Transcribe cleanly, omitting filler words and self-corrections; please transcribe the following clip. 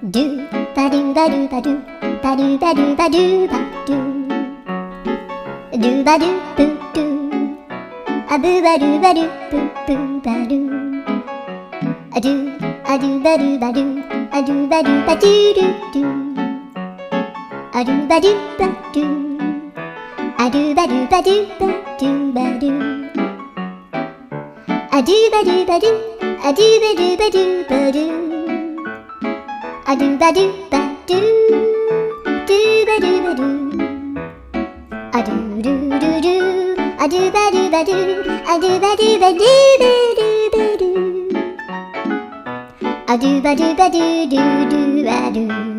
ドゥバドゥバドゥバドゥバドゥバドゥバドゥバドゥドゥバドゥブドゥアブバドゥバドゥブブバドゥアドゥアドゥバドゥバドゥアドゥバドゥバドゥドゥドゥアドゥバドゥバドゥアドゥバドゥバドゥバドゥバドゥアドゥバドゥバドゥアドゥバドゥバドゥバドゥアドゥバドゥバドゥドゥバドゥバドゥアドゥルルルアドゥバドゥバドゥアドゥバドゥバドゥバドゥバドゥアドゥバドゥバドゥドゥドゥバドゥ